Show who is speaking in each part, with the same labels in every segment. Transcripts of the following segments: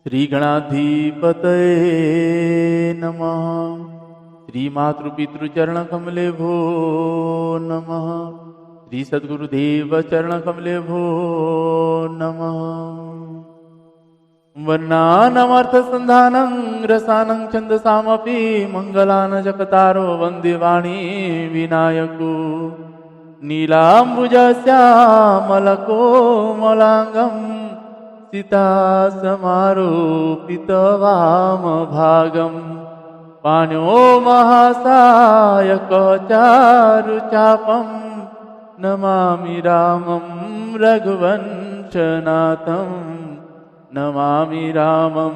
Speaker 1: श्री गणाधिपतये नमः। श्री मातृपितृचरण कमले भो नमः। श्री सद्गुरुदेव चरण कमले भो नमः। वर्णानामर्थ संधानं रसानं छन्दसामपि मंगलान जगतारो वन्दे वाणी विनायको नीलाम्बुजश्यामलकोमलाङ्गं सीता समारोपितवामभागं पाणिो महासायकचारुचापं नमामि रामं रघुवंशनाथं नमामि रामं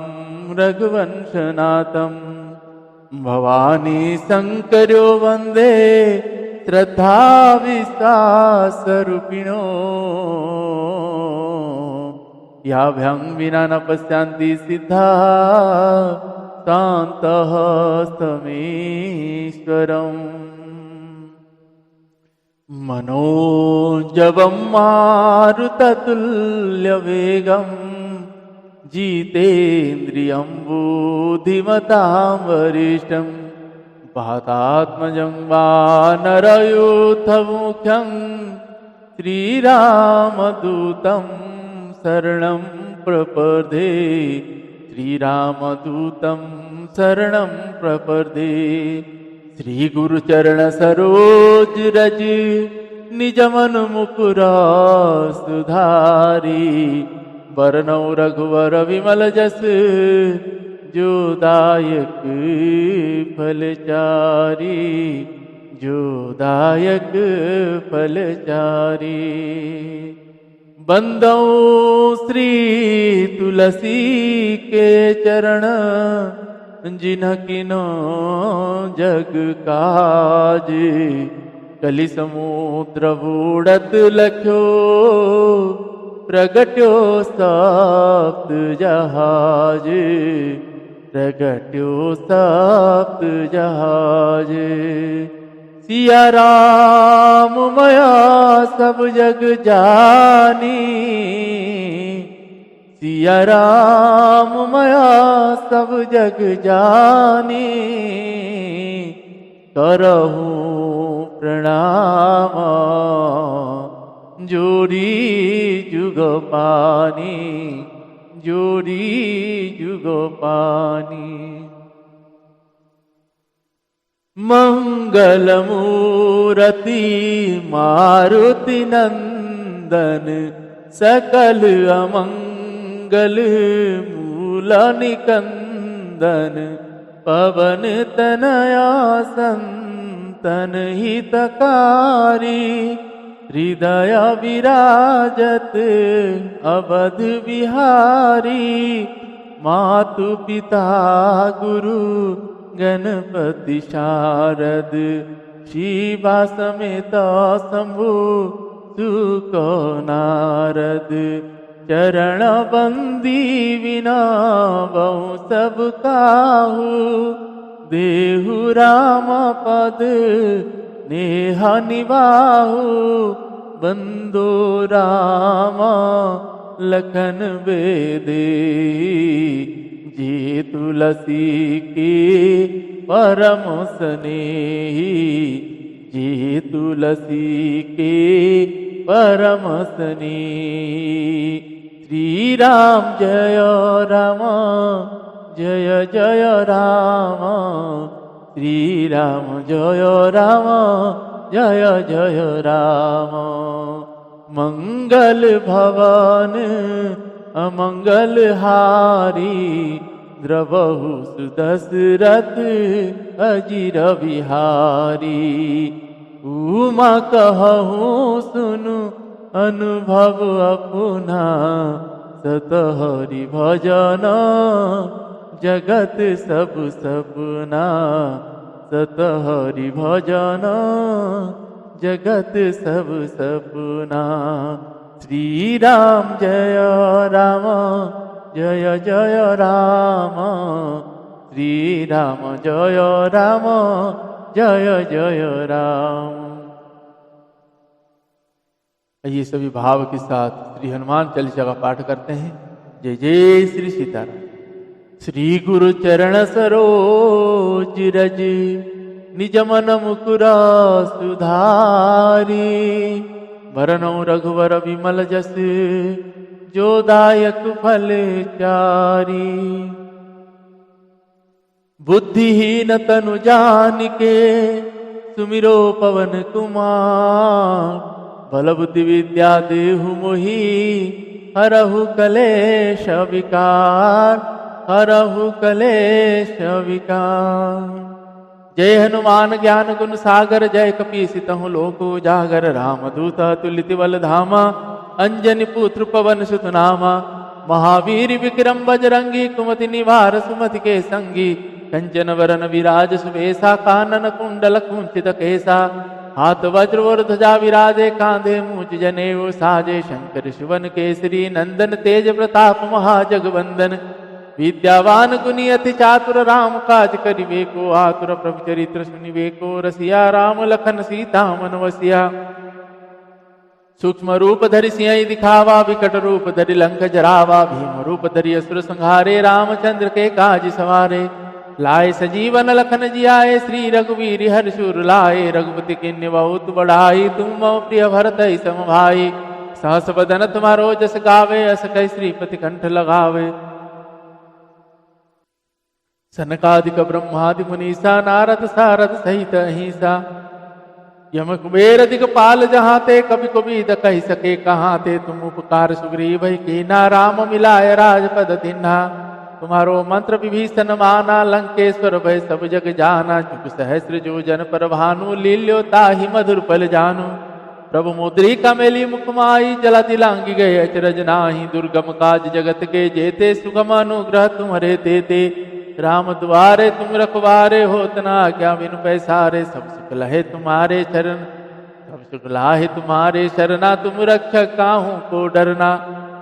Speaker 1: रघुवंशनाथं। भवानी शङ्करो वन्दे श्रद्धा विश्वासरूपिणो याभ्यां विना न पश्यन्ति सिद्धा शान्तः स्तमेश्वरम्। मनोजवं मारुततुल्यवेगं जितेन्द्रियं बुद्धिमतां वरिष्ठं वातात्मजं वानरयूथमुख्यं श्रीरामदूतं शरणं प्रपद्ये श्रीरामदूतं शरणं प्रपद्ये। श्रीगुरुचरण सरोज रज निजमन मुकुर सुधारी वरनौ रघुवर विमल जस जो दायक फलचारी जो दायक फलचारी। बंदौ श्री तुलसी के चरण जिन्ह किनो जग काज कलि समुद्र बूढ़त लख्यो प्रगट्यो सप्त जहाज प्रगट्यो सप्त जहाज। सिया राम मया सब जग जानी सिया राम मया सब जग जानी करहूँ प्रणाम जोड़ी जुग पानी जोड़ी जुग पानी। मंगलमूर्ति मारुति नंदन सकल अमंगल मूल निकंदन पवन तनया संतन हितकारी हृदय विराजत अवध विहारी। मातु पिता गुरु गणपति शारद शिवा समेत शंभु सुख नारद चरण बंदी विना बहु सब काहू देहु राम पद नेहा निवाहु बंदो राम लखन बेदे जे तुलसी के परम स्नेही जे तुलसी के परम स्नेही। श्री राम जय राम जय जय राम श्री राम जय राम जय जय राम। मंगल भवन अमंगल हारी द्रवहु सुदशरथ अजिर बिहारी। उमा कहूँ सुनु अनुभव अपना सतहरि भजन जगत सब सपना सतहरि भजन जगत सब सपना। श्री राम जय राम जय जय राम श्री राम जय राम जय जय राम। आइए सभी भाव के साथ श्री हनुमान चालीसा का पाठ करते हैं। जय जय श्री सीताराम। श्री गुरु चरण सरोज रज, निज मन मुकुरा सुधारी। वरनौ रघुवर विमल जस, जो दायक फल चारी। बुद्धिहीन तनु जानिके, सुमिरो पवन कुमार। बल बुद्धि विद्या देहु मोहि, हरहु कलेश विकार, हरहु कलेश विकार। जय हनुमान ज्ञान गुण सागर, जय कपीस तहु लोक उजागर। रामदूत अतुलित बल धामा, अंजनी पुत्र पवन सुत नामा। महावीर विक्रम बजरंगी, कुमति निवार सुमति के संगी। कंचन वरन विराज सुबेसा, कानन कुंडल कुंचित केसा। हाथ वज्र और ध्वजा विराजे, कांधे मूंज जनेऊ साजे। शंकर सुवन केसरी नंदन, तेज प्रताप महाजगवंदन। विद्यावान गुणी अति चातुर, राम काज करिवे को आतुर। प्रभु चरित्र सुनिवे को रसिया, राम लखन सीता मन वसिया। सूक्ष्म रूप धरि सिंह दिखावा, विकट रूप धरि लंक जरावा। भीम रूप धरि असुर संहारे, रामचंद्र के काज सवारे। लाए सजीवन लखन जियाए, श्री रघुवीर हर्षुर लाए। रघुपति किन्नी बहुत बड़ाई, तुम मम प्रिय भरतहि सम भाई। सहस बदन तुम्हारो जस गावे, अस कहि श्रीपति कंठ लगावे। सनकादिक ब्रह्मादि मुनीसा, नारद सारद सहित अहिंसा। यम कुबेर दिगपाल जहाँ ते, कभी कभी कही सके कहाँ ते। तुम उपकार सुग्रीव भई कीन्हा, राम मिलाय राजपद तिन्हा। तुम्हारो मंत्र विभीषण माना, लंकेश्वर भय सब जग जाना। चुप सहस्र जो जन पर भानु, लील्यो ताहि मधुर पल जानु। प्रभु मुद्रिका मेली मुखमाई, जला दिलांगी गए अचरज नाही। दुर्गम काज जगत के जेते, सुगम अनुग्रह तुम्हारे तेते। राम द्वारे तुम रखवारे, होत न आज्ञा बिनु पैसारे। सब सुख लहे तुम्हारे चरण, सब सुख लाहे तुम्हारे शरणा। तुम रक्षक काहू को डरना,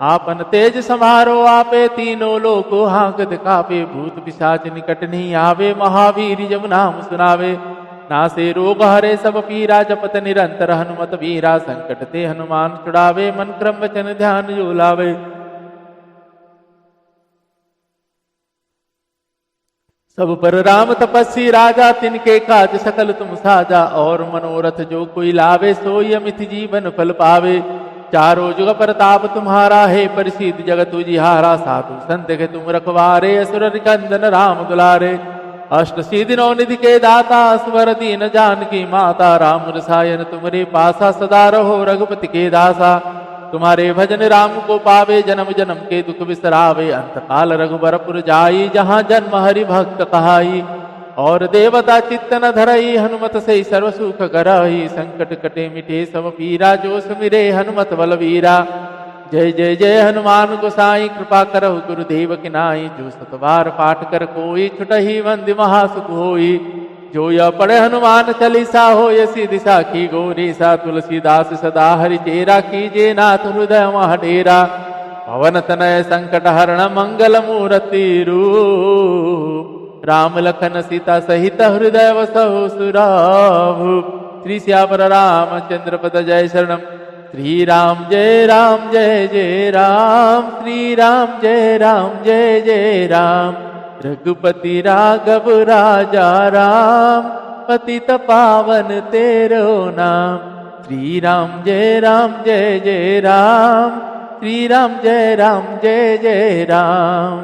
Speaker 1: आपन तेज समारो आपे। तीनों लोको हांकत कापे, भूत पिशाच निकट नहीं आवे। महावीर जब नाम सुनावे, नासे रोग हरे सब पीरा। जपत निरंतर हनुमत वीरा, संकट ते हनुमान छुड़ावे। मन क्रम वचन ध्यान जो लावे। सब पर राम तपस्वी राजा, तिनके काज सकल तुम साजा। और मनोरथ जो कोई लावे, सोई अमित जीवन फल पावे। चारों जुग प्रताप तुम्हारा है, परिसिद्ध जगत उजिहारा। साधु संत के तुम रखवारे, असुर निकंदन राम दुलारे। अष्ट सिद्धि नौ निधि के दाता, स्वर दीन जानकी माता। राम रसायन तुम्हारे पासा, सदा रहो रघुपति के दासा। तुम्हारे भजन राम को पावे, जन्म जन्म के दुख बिसरावे। अंत काल रघुबरपुर जाई, जहाँ जन्म हरि भक्त कहाई। और देवता चित्त न धरई, हनुमत से सर्व सुख करई। संकट कटे मिटे सब पीरा, जो सुमिरे हनुमत बलवीरा। जय जय जय हनुमान गोसाई, कृपा करहु गुरुदेव की नाई। जो सतबार पाठ कर कोई, छुटहि बंदी महासुख होई। जो यह पढ़े हनुमान चालीसा, हो ये सिद्धि साखी गौरीसा। तुलसीदास सदा हरि चेरा, कीजे नाथ हृदय मह डेरा। पवन तनय संकट हरण, मंगल मूर्ति रूप। राम लखन सीता सहित, हृदय वसहु सुराभूप। श्री श्यावर रामचंद्र पद जय शरणम। श्री राम जय जय राम। श्री राम जय जय राम। रघुपति राघव राजा राम, पतित पावन तेरो नाम। श्री राम जय जय राम। श्री राम जय जय राम।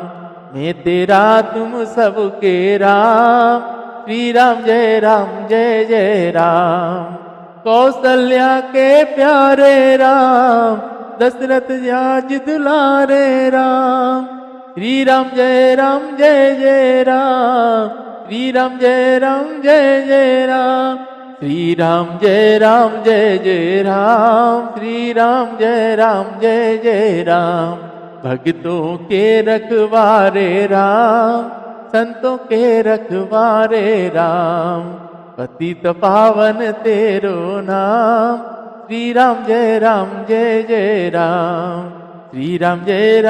Speaker 1: मैं तेरा तुम सबके राम। श्री राम जय जय राम। कौशल्या के प्यारे राम, दशरथ जाज दुलारे राम। श्री राम जय जय राम। श्री राम जय जय राम। श्री राम जय जय राम। श्री राम जय जय राम। भक्तों के रखवारे राम, संतों के रखवारे राम। पतित पावन तेरो नाम। श्री राम जय जय राम। श्री राम जय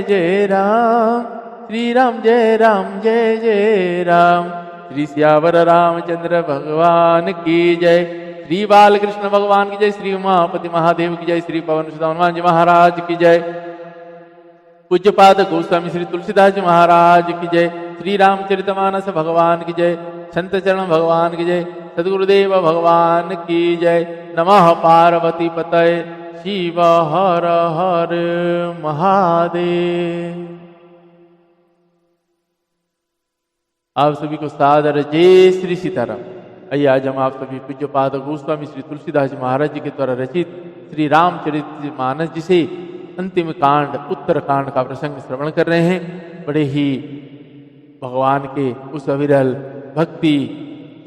Speaker 1: जय राम। श्री राम जय जय राम। श्री सियावर रामचंद्र भगवान की जय। श्री बालकृष्ण भगवान की जय। श्री उमापति महादेव की जय। श्री पवन सुत हनुमान जी महाराज की जय। पूज्यपाद गोस्वामी श्री तुलसीदास जी महाराज की जय। श्री रामचरितमानस भगवान की जय। संत चरण भगवान की जय। सद्गुरुदेव भगवान की जय। नमः पार्वती पतये शिव हर हर महादेव। आप सभी को सादर जय श्री सीताराम। आइए आज हम आप सभी पूज्यपाद गोस्वामी श्री तुलसीदास जी महाराज जी के द्वारा रचित श्री रामचरित मानस जी से अंतिम कांड उत्तर कांड का प्रसंग श्रवण कर रहे हैं। बड़े ही भगवान के उस अविरल भक्ति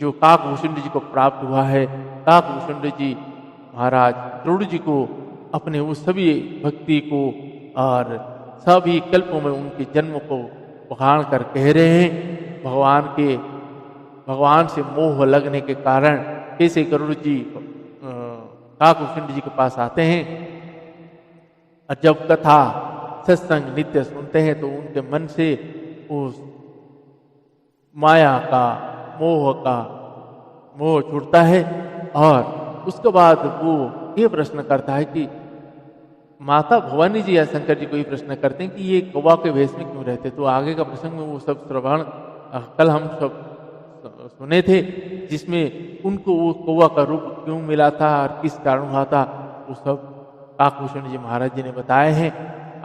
Speaker 1: जो काकभूषुंड जी को प्राप्त हुआ है। काकभूषुंड जी महाराज द्रोण जी को अपने उस सभी भक्ति को और सभी कल्पों में उनके जन्म को पखाड़ कर कह रहे हैं। भगवान से मोह लगने के कारण कैसे गरुड़ जी काकभूषुंड जी के पास आते हैं और जब कथा सत्संग नित्य सुनते हैं तो उनके मन से उस माया का मोह छूटता है। और उसके बाद वो ये प्रश्न करता है कि माता भवानी जी या शंकर जी को ये प्रश्न करते हैं कि ये कौवा के भेष में क्यों रहते। तो आगे का प्रसंग में वो सब श्रवण कल हम सब सुने थे, जिसमें उनको वो कौवा का रूप क्यों मिला था और किस कारण हुआ था, वो सब काकभूषुंड जी महाराज जी ने बताए हैं।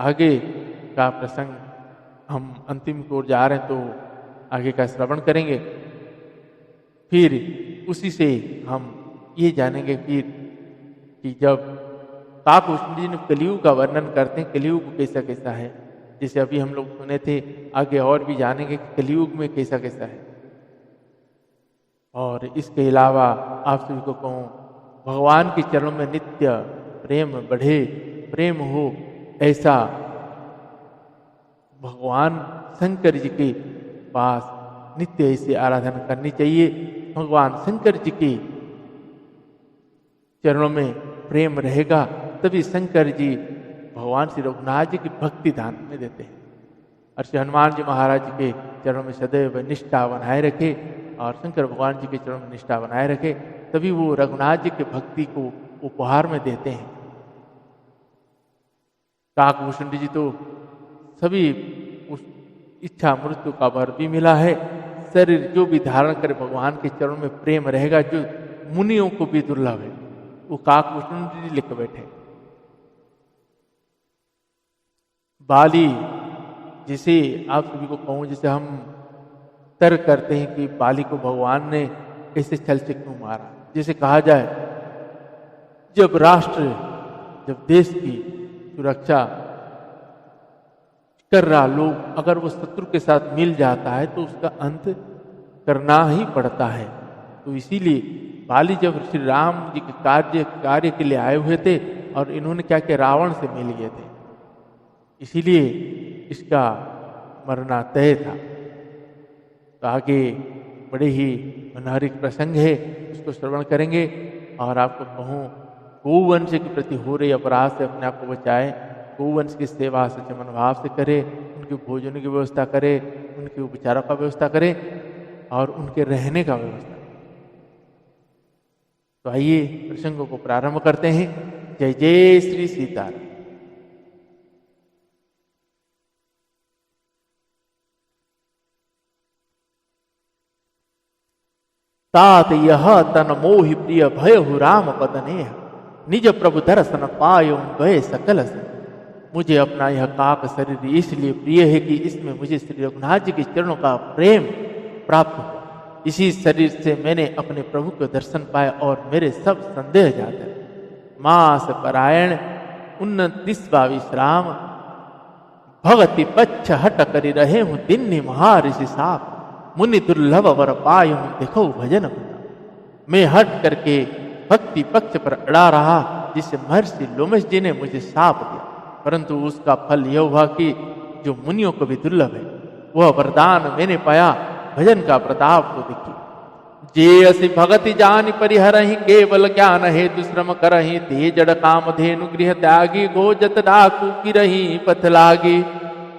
Speaker 1: आगे का प्रसंग हम अंतिम की ओर जा रहे हैं तो आगे का श्रवण करेंगे। फिर उसी से हम ये जानेंगे फिर कि जब काकभूषुंड जी ने कलियुग का वर्णन करते हैं, कलियुग कैसा कैसा है, जैसे अभी हम लोग सुने थे। आगे और भी जानेंगे कि कलियुग में कैसा कैसा है। और इसके अलावा आप सभी को कहूँ, भगवान के चरणों में नित्य प्रेम बढ़े, प्रेम हो, ऐसा भगवान शंकर जी के पास नित्य ऐसे आराधना करनी चाहिए। भगवान शंकर जी के चरणों में प्रेम रहेगा तभी शंकर जी भगवान श्री रघुनाथ जी की भक्ति दान में देते हैं। और श्री हनुमान जी महाराज जी के चरणों में सदैव निष्ठा बनाए रखे और शंकर भगवान जी के चरणों में निष्ठा बनाए रखे, तभी वो रघुनाथ जी की भक्ति को उपहार में देते हैं। काकभूषुंड जी तो सभी उस इच्छा मृत्यु का वर भी मिला है। शरीर जो भी धारण करे भगवान के चरणों में प्रेम रहेगा, जो मुनियों को भी दुर्लभ है, वो काकभूषुंड जी लिख बैठे। बाली, जिसे आप सभी को कहूँ, जैसे हम तर्क करते हैं कि बाली को भगवान ने ऐसे छल से क्यों मारा। जैसे कहा जाए, जब राष्ट्र, जब देश की सुरक्षा कर रहा लोग अगर वो शत्रु के साथ मिल जाता है तो उसका अंत करना ही पड़ता है। तो इसीलिए बाली जब श्री राम जी के कार्य के लिए आए हुए थे और इन्होंने क्या किया, रावण से मिल गए थे, इसीलिए इसका मरना तय था। तो आगे बड़े ही मनोहारिक प्रसंग है, उसको श्रवण करेंगे। और आपको कहूँ, गौवंश के प्रति हो रहे अपराध से अपने आप को बचाए। गौवंश की सेवा सच्चे मनोभाव से करे, उनके भोजन की व्यवस्था करे, उनके उपचारों का व्यवस्था करे और उनके रहने का व्यवस्था। तो आइए प्रसंगों को प्रारंभ करते हैं। जय जय श्री सीताराम। तात यह तन मोहि प्रिय भय हु राम पदने, निज प्रभु दर्शन पायो गए सकल से। मुझे अपना यह काक शरीर इसलिए प्रिय है कि इसमें मुझे श्री रघुनाथ जी के चरणों का प्रेम प्राप्त हो। इसी शरीर से मैंने अपने प्रभु के दर्शन पाए और मेरे सब संदेह जाते। मास परायण 29वां विश्राम, भगति पच्छ हट करी रहे हूँ दिन्नी महाऋषि साप। मुनि दुर्लभ वर पायु देखो भजन। मैं हट करके भक्ति पक्ष पर अड़ा रहा, जिससे महर्षि लोमश जी ने मुझे साप दिया, परंतु उसका फल यह हुआ कि जो मुनियों को भी दुर्लभ है, वह वरदान मैंने पाया। भजन का प्रताप को देखी। जे असि भगति जानि परिहरहि, केवल ज्ञान हेतु श्रम करहि। ते जड़ काम धेनु गृह त्यागी, गो जत डाकू गिरहि पथ लागी।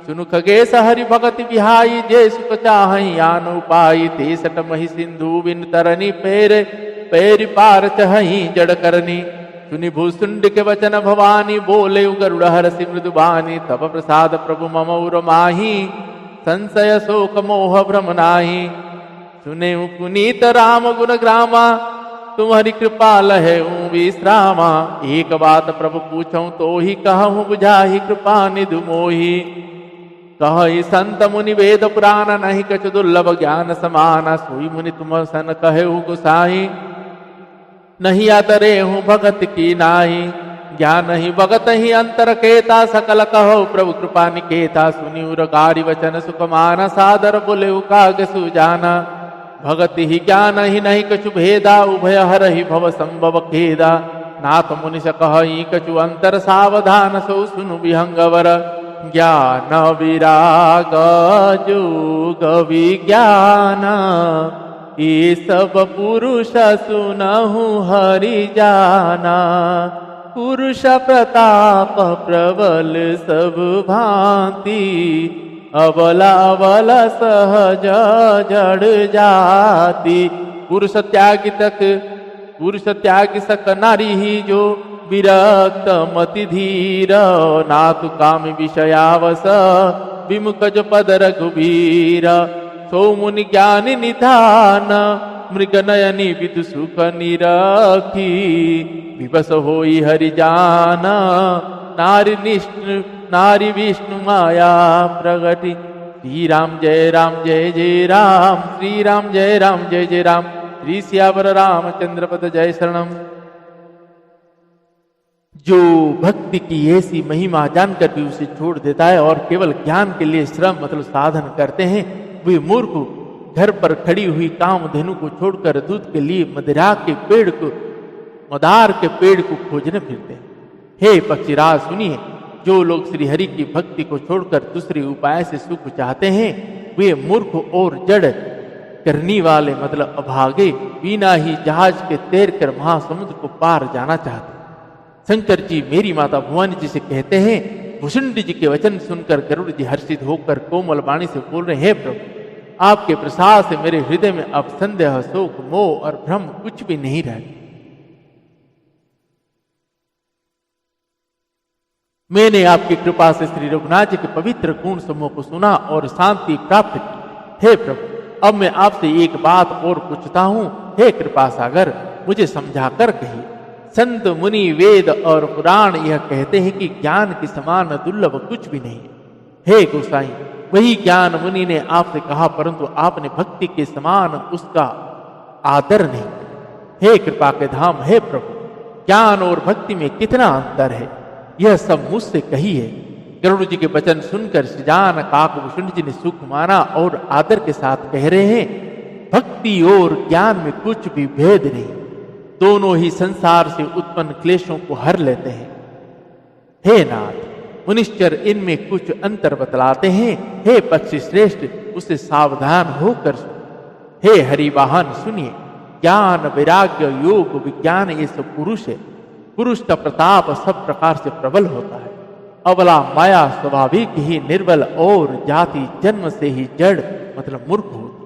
Speaker 1: सुनु खगेश हरि भगति बिहाई, जे सुख चाहि आन उपाई। ते सट महि सिंधु बिन तरनी, पैर पैर पार चहि जड़ करनी। सुनि भूसुंड के वचन भवानी, बोले गरुड़ हरसि मृदुबानी। तब प्रसाद प्रभु मम उर माही, संशय शोक मोह भ्रम नाही। सुने पुनीत राम गुण ग्रामा, तुम्हारी कृपा लहे विश्रामा। एक बात प्रभु पूछऊं तो ही कहूँ, बुझाही कृपा निधु मोही। कहि संत मुनि वेद पुराण, नहीं कछु दुर्लभ ज्ञान समाना। सोई मुनि तुम सन कहेहु गुसाही, नहीं आदरे हूँ भगत की नाही। ज्ञान ही भगत ही अंतर केता, सकल कहो प्रभु कृपा निकेता। सुनि उर गारी वचन सुखमाना, सादर बोले काग सुजाना। भगति ही ज्ञान ही नहीं कछु भेदा, उभय हर ही भव संभव खेदा। नाथ मुनि स कहि कछु अंतर, सावधान सो सुनु विहंगवर। ज्ञान विराग जोग विज्ञान, ये सब पुरुष सुनहु हरि जाना। पुरुष प्रताप प्रबल सब भांति, अबला अबला सहज जड़ जाति। पुरुष त्यागी सक नारी ही, जो विरक्त मति धीर। नातु काम विषयावस, विमुख जो पद रघुबीर। सो मुनि ज्ञानी निधान, मृग नयनी विदु सुख निरखी। विवश होई हरि जाना, नारी विष्णु माया प्रगति। श्री राम जय जय राम, श्री राम जय जय राम। श्री सियावर रामचंद्र पद जय शरणम। जो भक्ति की ऐसी महिमा जानकर भी उसे छोड़ देता है और केवल ज्ञान के लिए श्रम मतलब साधन करते हैं, वे मूर्ख घर पर खड़ी हुई कामधेनु को छोड़कर दूध के लिए मदार के पेड़ को खोजने फिरते हैं। हे पक्षीराज सुनिए, जो लोग श्री हरि की भक्ति को छोड़कर दूसरे उपाय से सुख चाहते हैं, वे मूर्ख और जड़ करनी वाले मतलब अभागे, बिना ही जहाज के तैर कर महासमुद्र को पार जाना चाहते। शंकर जी मेरी माता भवानी जी से कहते हैं, भुषुंड जी के वचन सुनकर गरुड़ जी हर्षित होकर कोमल वाणी से बोल रहे हैं, प्रभु आपके प्रसाद से मेरे हृदय में अब संदेह, शोक, मोह और भ्रम कुछ भी नहीं रह। मैंने आपकी कृपा से श्री रघुनाथ जी के पवित्र गुण समूह को सुना और शांति प्राप्त की। हे प्रभु, अब मैं आपसे एक बात और पूछता हूं। हे कृपा सागर, मुझे समझाकर कहिए। संत मुनि वेद और पुराण यह कहते हैं कि ज्ञान के समान दुर्लभ कुछ भी नहीं है। हे गोसाई, वही ज्ञान मुनि ने आपसे कहा, परंतु आपने भक्ति के समान उसका आदर नहीं। हे कृपा के धाम, हे प्रभु, ज्ञान और भक्ति में कितना अंतर है, यह सब मुझसे कहिए। गरुड़ जी के वचन सुनकर सृजान काकभूषण जी ने सुख माना और आदर के साथ कह रहे हैं, भक्ति और ज्ञान में कुछ भी भेद नहीं, दोनों ही संसार से उत्पन्न क्लेशों को हर लेते हैं। हे नाथ, मुनिश्चर इनमें कुछ अंतर बतलाते हैं। हे पक्षी श्रेष्ठ, उससे सावधान होकर सुनो। हे हरिवाहन सुनिए, ज्ञान वैराग्य योग विज्ञान ये सब पुरुष है। पुरुष का प्रताप सब प्रकार से प्रबल होता है। अबला माया स्वाभाविक ही निर्बल और जाति जन्म से ही जड़ मतलब मूर्ख होती।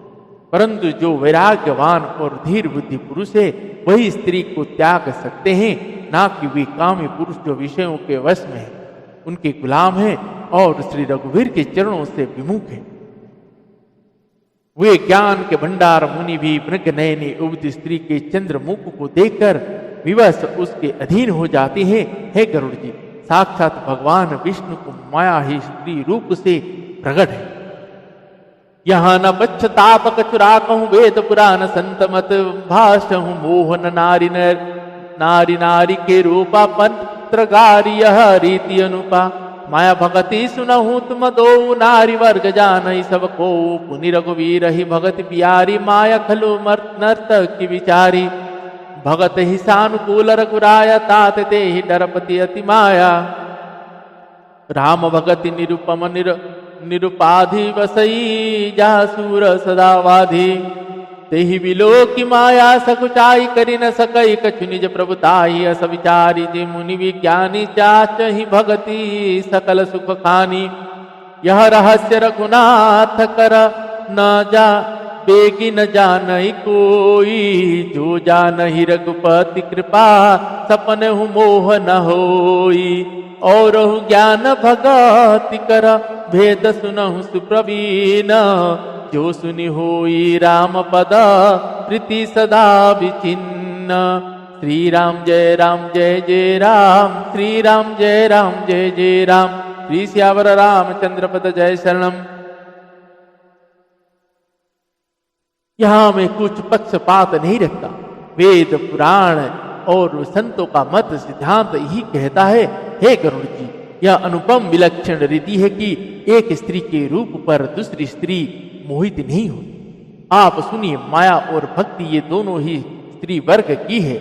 Speaker 1: परंतु जो वैराग्यवान और धीर बुद्धि पुरुष है, वही स्त्री को त्याग सकते हैं, ना कि वे कामी पुरुष जो विषयों के वश में है, उनके गुलाम हैं और श्री रघुवीर के चरणों से विमुख हैं। वे ज्ञान के भंडार मुनि भी मृग नयनी उबती स्त्री के चंद्रमुख को देखकर विवश उसके अधीन हो जाती हैं। हे गरुड़ जी, साक्षात भगवान विष्णु को माया ही स्त्री रूप से प्रकट है। यहाँ न पश्चाताप कचुरा कहूँ, वेद पुराण संत मत भाषहूँ। मोहन नारी नारी के रूपा पत्रगारी यह रीति अनुपा। माया भगति सुनहूँ तुम दो, नारी वर्ग जान सब को। पुनि रघुवीर ही भगति प्यारी, माया खलु नर्तक की विचारी। भगत ही सानुकूल रघुराया, तात ते ही डरपति अति माया। राम भगति निरुपम निरुपाधि वसई, जासूर सदावाधि। तेहि बिलो की माया सकुचाई, करी न सकई कछु निज प्रभुताई। अस विचारी जे मुनि विज्ञानी, चाचहि भगति सकल सुख खानी। यह रहस्य रघुनाथ कर बेगी न जानई कोई, जो जानहि रघुपति कृपा, सपन हूँ मोह न होई। और ज्ञान भगति कर, भेद सुनहु सुप्रवीण, जो सुनि होई राम पद, प्रीति सदा विचिन्न। श्री राम जय जय राम, श्री राम जय जय राम। श्री सियावर रामचंद्र पद जय शरणम। यहां मैं कुछ पक्षपात नहीं रखता। वेद पुराण और संतों का मत सिद्धांत ही कहता है, हे गरुड़ जी, यह अनुपम विलक्षण रीति है कि एक स्त्री के रूप पर दूसरी स्त्री मोहित नहीं होती। आप सुनिए, माया और भक्ति ये दोनों ही स्त्री वर्ग की है,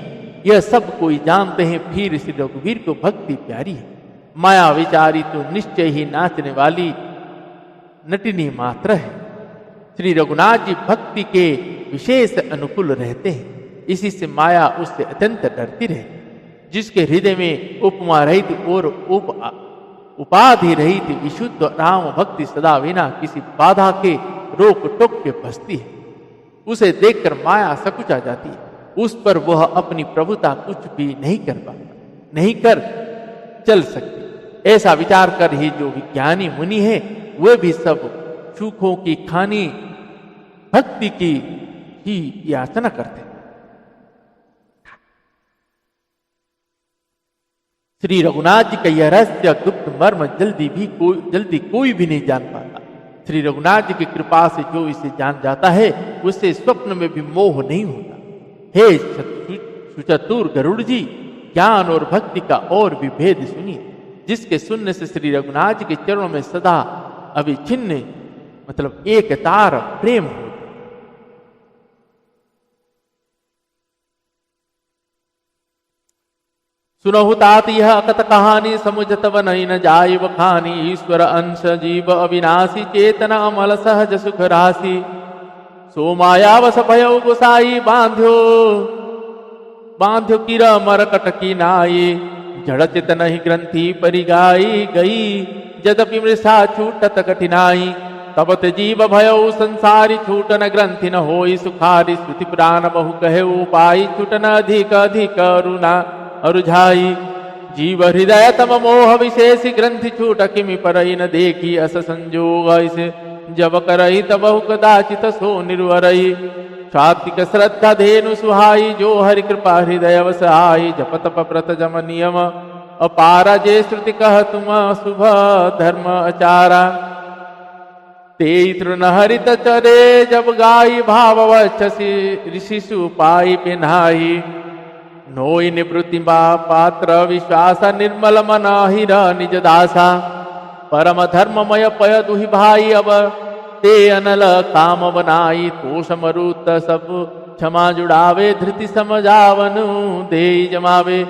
Speaker 1: यह सब कोई जानते हैं। फिर श्री रघुवीर को भक्ति प्यारी है। माया विचारी तो निश्चय ही नाचने वाली नटिनी मात्र है। श्री रघुनाथ जी भक्ति के विशेष अनुकूल रहते हैं, इसी से माया उससे अत्यंत डरती रहती। जिसके हृदय में उपमा रहित और उपाधि रहित विशुद्ध राम भक्ति सदा बिना किसी बाधा के रोक टोक के बसती है, उसे देखकर माया सकुचा जाती है। उस पर वह अपनी प्रभुता कुछ भी नहीं कर पाता, नहीं कर चल सकती। ऐसा विचार कर ही जो विज्ञानी मुनि है, वे भी सब सुखों की खानी भक्ति की ही याचना करते। श्री रघुनाथ जी का यह रहस्य गुप्त मर्म जल्दी कोई भी नहीं जान पाता। श्री रघुनाथ जी की कृपा से जो इसे जान जाता है, उससे स्वप्न में भी मोह नहीं होता। हे सुचतुर गरुड़ जी, ज्ञान और भक्ति का और भी भेद सुनिए, जिसके सुनने से श्री रघुनाथ जी के चरणों में सदा अविच्छिन्न मतलब एक तार प्रेम हो। सुनहु तात यह अकत कहानी, समुझत बनई न जाय बखानी। ईश्वर अंश जीव अविनाशी, चेतना अमल सहज सुख राशि। सो मायावश भयो गोसाई, बांध्यो किरा मरकट की नाई। जड़ चित नहीं ग्रंथि परिगाई गई, यद्यपि मृषा छूटत कठिनाई। तब ते जीव भयो संसारी, छूटन ग्रंथि न होई सुखारी। श्रुति पुराण बहु कहे उपाई, छूटन अधिक अधिक अरुणा अरुझाई। जीव हृदय तम मोह विशेषी, ग्रंथि छूट किमि परई न देखी। अस संजोग इसे जब करई, तब कदाचित सो निर्वरई। सात्विक श्रद्धा धेनु सुहाई, जो हरि कृपा हृदय वस आई। जप तप व्रत जम नियम अपारा, जे श्रुति कह तुम शुभ धर्म आचारा। ते तृण हरित चरे जब गाई, भाव वक्षसी ऋषि सुपाई पिन्हाई। नोई निवृत्ति पात्र विश्वास, निर्मल मन हिर निज दासा। परम धर्ममय पय दुहि भाई, अब ते अनल काम बनाई। तोष मरुत सब क्षमा जुड़ावे, धृति समझावनु दे जमावे।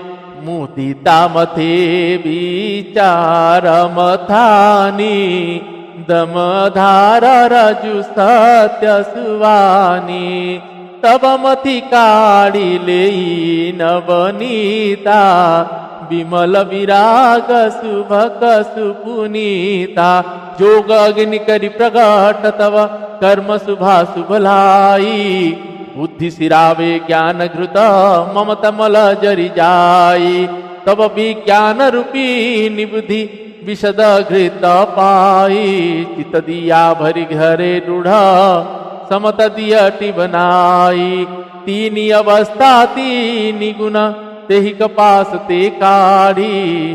Speaker 1: मुदिता मथे विचार मथानी, दमधार रजु सत्य सुवानी। तब मति काढ़ी लेई नवनीता, विमल विराग शुभक सुपुनीता। जोग अग्नि करि प्रगट, तब कर्म शुभा शुभलाई। बुद्धि सिरावे ज्ञान घृत, ममत मल जरि जाई। तब विज्ञान रूपी निबुद्धि, विशद घृत पाई। चित दिया भरि घरे रूढ़, समत दियटि बनाई। तीनी अवस्था तीनी गुण, तेहि कपास ते काढ़ी।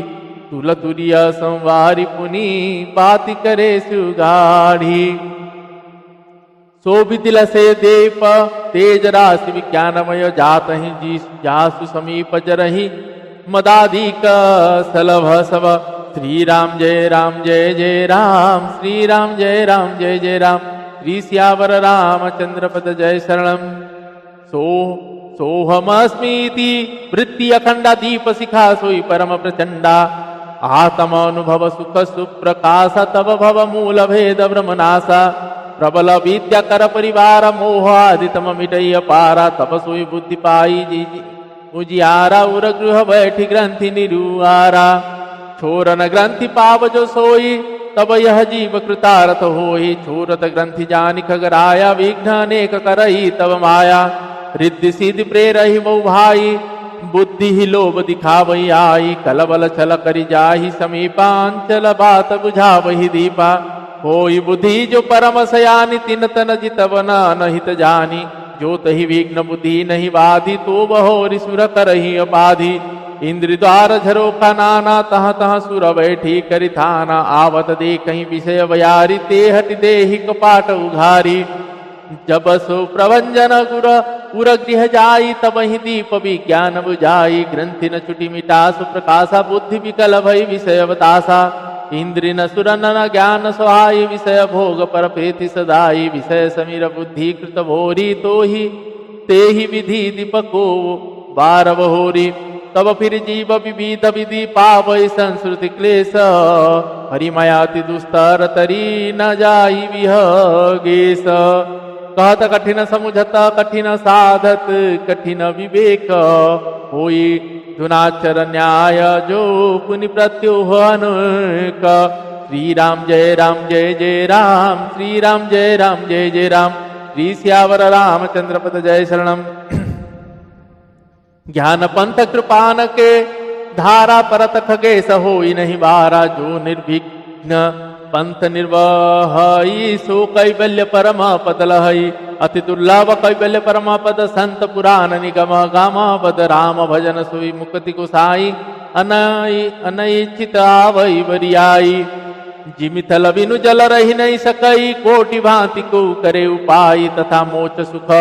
Speaker 1: तुल तुरिय संवारी पुनि, बाति करे सुगाढ़ी। शोभितिल से देप तेज राशि, विज्ञानमय जात ही जासु समीप जरही। मदाधिक सलभ सब, श्री राम जय जय राम। श्री राम जय जय राम। श्री सियावर रामचंद्र पद जय शरणम। सोहमस्मीति वृत्ति अखंडा, दीप शिखा सोई परम प्रचंडा। आत्म अनुभव सुख सुप्रकाश, तब भव मूल भेद ब्रह्मनाशा। प्रबल विद्या कर परिवार, मोह आदि तम मिटई अपारा। तब सोई बुद्धि पाई उजियारा, उर गृह बैठी ग्रंथि निरुआरा। छोरन ग्रंथि पाव जो सोई, तब यह जीव कृतारथ होई। छोरत ग्रंथि जानि खगराया, विघ्न अनेक करई तब माया। रिद्धि सिद्धि प्रेरहि बहु भाई, बुद्धि ही लोभ दिखावई आई। कलबल छल करि जाहि समीपा, अंचल बात बुझावहि दीपा। होई बुद्धि जो परम सयानि, तिन तन जितव नहित जानी। जो तहि विघ्न बुद्धि नहीं बाधी, तो बहोरि सुर करहि अपाधि। इंद्र द्वार झरोखा नाना, तह तह सुर बैठी करि थाना। आवत देखहि विषय बयारी, ते हटि देहि कपाट उघारी। जब सो प्रभंजन गुर उर गृह जाई, तब ही दीप विज्ञान बुझाई। ग्रंथि न छुटी मिटा सुप्रकाशा, बुद्धि विकल भई विषय बतासा। इंद्रि न सुर न ज्ञान सहाय, विषय भोग पर प्रीति सदाई। विषय समीर बुद्धि कृत भोरी, तो ही ते ही विधि दीपको बार बहोरी। तब फिर जीव विविध विधि पावै, संस्कृति क्लेश हरिमयाति दुस्तर तरी न जाई विहगेश। कहत कठिन समुझत कठिन साधत, कठिन विवेक होई। धुनाचर न्याय जो पुनि प्रत्युहन का। श्री राम जय राम, श्री राम जय जय राम। श्री सियावर रामचंद्र पद जय शरणम। ज्ञान पंथ कृपान के, धारा परत खगेश होई नहीं बारा। जो निर्विघ्न पंथ निर्वहई, सो कैवल्य परम पद लहई। अति दुर्लभ कैवल्य परम पद, संत पुराण निगम गाम। पद राम भजन सोई मुक्ति गोसाई, अनैच्छित आवई बरियाई। जिमिथल बिनु जल रही नहीं सकई, कोटि भांति को करे उपाय। तथा मोच सुख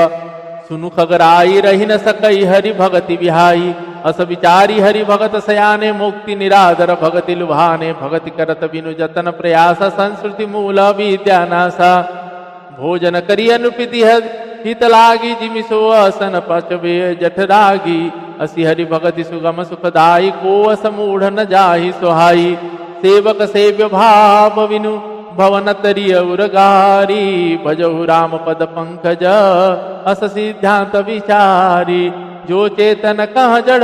Speaker 1: सुनु खगराई, रही न सकई हरि भगति बिहाई। अस विचारी हरि भगत सयाने, मुक्ति निरादर भगति लुभाने। भगति करत बिनु जतन प्रयास, संस्कृति मूल विद्यानासा। भोजन करी अनुपति हित लागी, जिमिसो असन पचवे जठरागी। असि हरि भगति सुगम सुखदाई, को अस मूढ़ न जाहि सुहाई। सेवक सेव्य भाव विनु, भवन तरिय उरगारी। भजहु राम पद पंकज, अस सिद्धांत विचारी। जो चेतन कह जड़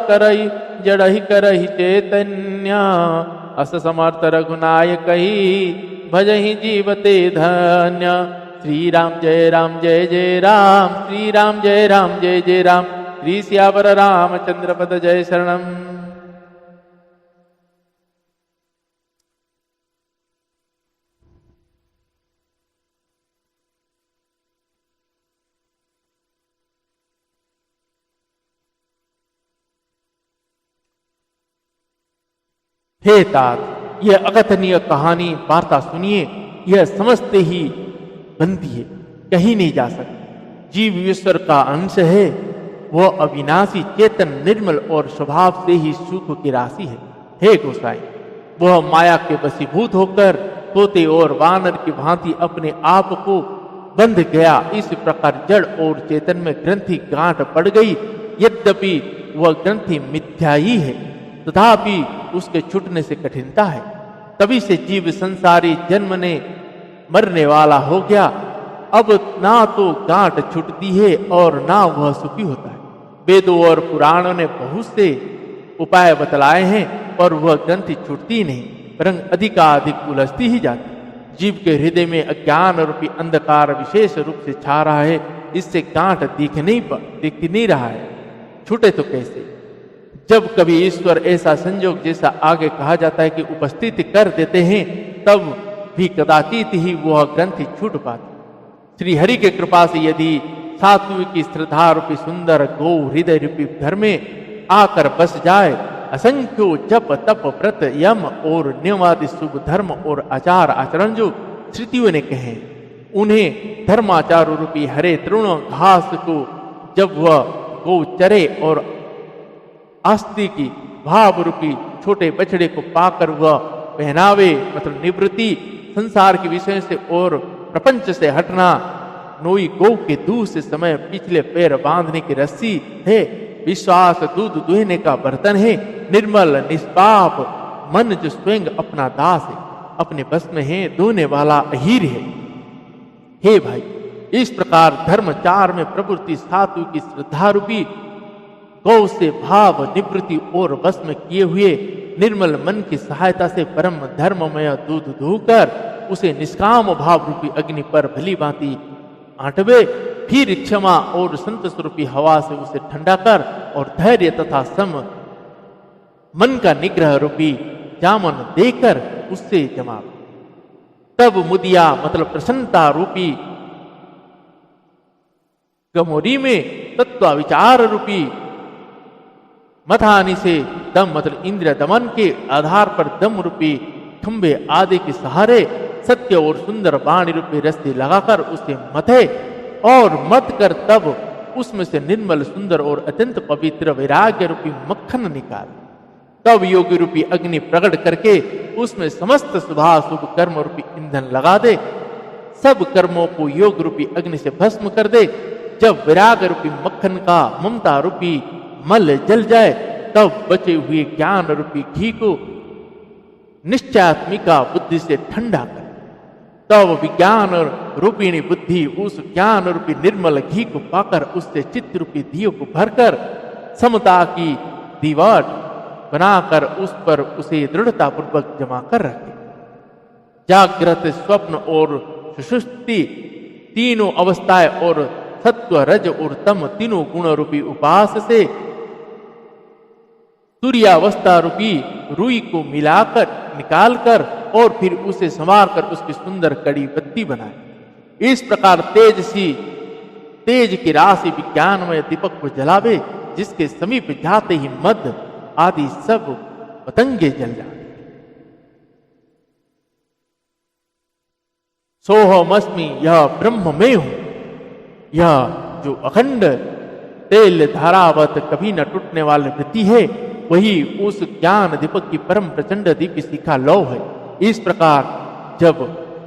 Speaker 1: करई, जड़ ही करही चैतन्य। अस समर्थ रघुनायकहि, भजहि जीवते धन्य। श्री राम जय राम, श्री राम जय जय राम। श्री सियावर रामचंद्र पद जय शरणम। हे तात, यह अकथनीय कहानी वार्ता सुनिए। यह समझते ही बनती है, कहीं नहीं जा सकती। जीव ईश्वर का अंश है, वह अविनाशी चेतन निर्मल और स्वभाव से ही सुख की राशि है। हे गोसाई, वह माया के वशीभूत होकर तोते और वानर की भांति अपने आप को बंध गया। इस प्रकार जड़ और चेतन में ग्रंथि गांठ पड़ गई। यद्यपि वह ग्रंथि मिथ्या ही है, तथापि उसके छूटने से कठिनता है। तभी से जीव संसारी जन्मने मरने वाला हो गया। अब ना तो गांठ छूटती है और ना वह सुखी होता है। वेदों और पुराणों ने बहुत से उपाय बतलाए हैं, और वह ग्रंथि छूटती नहीं, वरन अधिकाधिक उलझती ही जाती। जीव के हृदय में अज्ञान रूपी अंधकार विशेष रूप से छा रहा है। इससे गांठ दिख नहीं रहा है, छूटे तो कैसे? जब कभी ईश्वर ऐसा संयोग, जैसा आगे कहा जाता है, कि उपस्थित कर देते हैं, तब भी कदाचित ही वह ग्रंथि छूट पाती। श्री हरि के कृपा से यदि सात्विक श्रद्धा रूपी सुंदर गौ हृदय रूपी घर में आकर बस जाए, असंख्यो जप तप व्रत यम और नियमादि शुभ धर्म और आचार आचरण जो श्रुतियों ने कहे, उन्हें धर्माचार रूपी हरे तृण घास को जब वह गौ चरे और आस्ति की भाव रूपी छोटे बछड़े को पाकर वह पहनावे, मतलब निवृत्ति, संसार के विषय से और प्रपंच से हटना, नोई गौ के दूध से समय पिछले पैर बांधने की रस्सी है, विश्वास दूध दुहने का बर्तन है, निर्मल निष्पाप मन जो स्वयं अपना दास है, अपने बस में है, धोने वाला अहीर है। हे भाई, इस प्रकार धर्मचार में प्रवृत्ति सात्विक की श्रद्धा रूपी गौ से भाव निवृत्ति और बस में किए हुए निर्मल मन की सहायता से परम धर्ममय दूध धोकर उसे निष्काम भाव रूपी अग्नि पर भली भांति आंटवे, फिर क्षमा और संतोष रूपी हवा से उसे ठंडा कर और धैर्य तथा सम मन का निग्रह रूपी जामन देकर उससे जमा। तब मुदिया मतलब प्रसन्नता रूपी गमोरी में तत्व विचार रूपी मथानी से दम मतलब इंद्रिय दमन के आधार पर दम रूपी खंबे आदि के सहारे सत्य और सुंदर वाणी रूपी रस्सी लगाकर उसे मथे और मत कर तब उसमें से निर्मल सुंदर और अत्यंत पवित्र वैराग्य रूपी मक्खन निकाल। तब योगी रूपी अग्नि प्रकट करके उसमें समस्त शुभाशुभ कर्म रूपी ईंधन लगा दे, सब कर्मों को योग रूपी अग्नि से भस्म कर दे। जब विराग रूपी मक्खन का ममता रूपी मल जल जाए तब बचे हुए ज्ञान रूपी घी को निश्चयात्मिका बुद्धि से ठंडा कर। तब विज्ञान रूपिणी बुद्धि उस ज्ञान रूपी निर्मल घी को पाकर उससे चित्त रूपी दियो को भरकर समता की दीवार बनाकर उस पर उसे दृढ़ता पूर्वक जमा कर रखे। जागृत स्वप्न और सुषुप्ति तीनों अवस्थाएं और सत्व रज और तम तीनों गुण रूपी उपास से सूर्यावस्था रूपी रुई को मिलाकर निकालकर और फिर उसे संवार कर उसकी सुंदर कड़ी बत्ती बनाए। इस प्रकार तेज की राशि विज्ञानमय दीपक को जलावे, जिसके समीप जाते ही मद आदि सब पतंगे जल जाते। सोहमस्मि, यह ब्रह्म में हूं, यह जो अखंड तेल धारावत कभी न टूटने वाली वृत्ति है वही उस ज्ञान दीपक की परम प्रचंड दीप्ति शिखा लौ है। इस प्रकार जब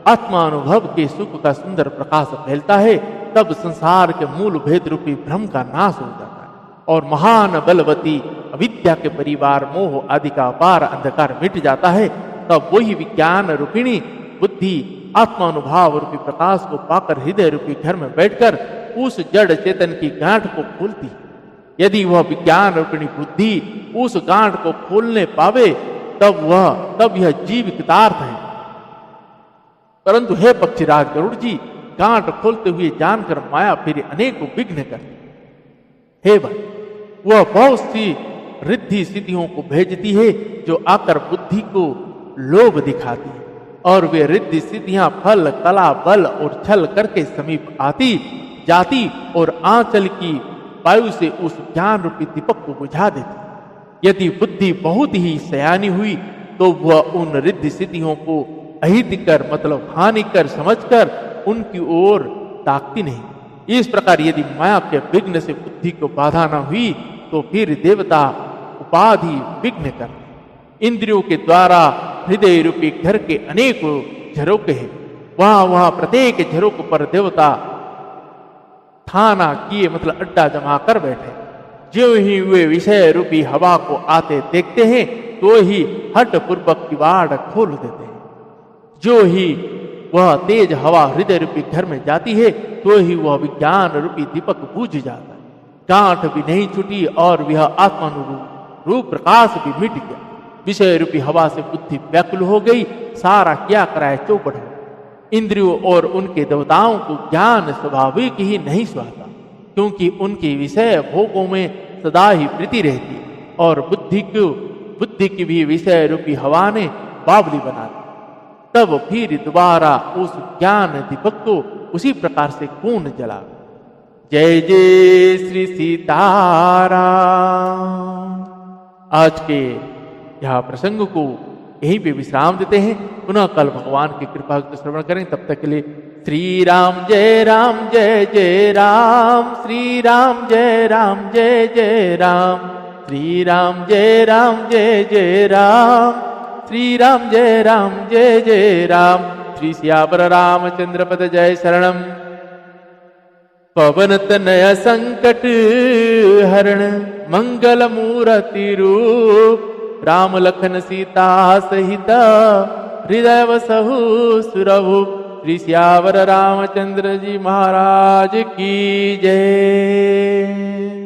Speaker 1: आत्मानुभव के सुख का सुंदर प्रकाश फैलता है तब संसार के मूल भेद रूपी भ्रम का नाश हो जाता है और महान बलवती अविद्या के परिवार मोह आदि का अपार अंधकार मिट जाता है। तब वही विज्ञान रूपिणी बुद्धि आत्मानुभाव रूपी प्रकाश को पाकर हृदय रूपी घर में बैठकर उस जड़ चेतन की गांठ को खोलती है। यदि वह विज्ञान रूपिणी बुद्धि उस गांठ को खोलने पावे तब यह जीव कृतार्थ है। परंतु हे पक्षीराज गरुड़ जी, गांठ खोलते हुए जानकर माया फिर अनेकों विघ्न करती। हे भाई, वह बहुत सी रिद्धि सिद्धियों को भेजती है जो आकर बुद्धि को लोभ दिखाती है और वे रिद्धि सिद्धियां फल कला बल और छल करके समीप आती जाती और आंचल की वायु से उस ज्ञान रूपी दीपक को बुझा देती। यदि बुद्धि बहुत ही सयानी हुई तो वह उन रिद्धि सिद्धियों को अहितकर मतलब हानिकर समझकर उनकी ओर ताकती नहीं। इस प्रकार यदि माया के विघ्न से बुद्धि को बाधा न हुई तो फिर देवता उपाधि विघ्न कर। इंद्रियों के द्वारा हृदय रूपी घर के अनेकों झरोके हैं, वहां प्रत्येक झरोके पर देवता थाना किए मतलब अड्डा जमा कर बैठे। जो ही वे विषय रूपी हवा को आते देखते हैं तो ही हट पूर्वक किवाड़ खोल देते हैं। जो ही वह तेज हवा हृदय रूपी घर में जाती है तो ही वह विज्ञान रूपी दीपक बुझ जाता है। गांठ भी नहीं छूटी और वह आत्मानुरूप रूप प्रकाश भी मिट गया। विषय रूपी हवा से बुद्धि व्याकुल हो गई, सारा क्या कराए चौपट है। इंद्रियों और उनके देवताओं को ज्ञान स्वाभाविक ही नहीं सुहाता, क्योंकि उनके विषय भोगों में सदा ही प्रीति रहती है और बुद्धि की भी विषय रूपी हवा ने बावली बना दी। तब फिर दोबारा उस ज्ञान दीपक को उसी प्रकार से कौन जला। जय जय श्री सीताराम। आज के यह प्रसंग को यहीं पे विश्राम देते हैं। पुनः कल भगवान की कृपा से श्रवण करें। तब तक के लिए श्री राम जय जय राम, श्री राम जय जय राम, श्री राम जय जय राम, श्री राम जय राम। श्री सियावर रामचंद्र पद जय शरणम। पवन तनय संकट हरण मंगल मूर्ति रूप, राम लखन सीता सहित हृदय वसहु सुरभूप। श्री सियावर रामचंद्र जी महाराज की जय।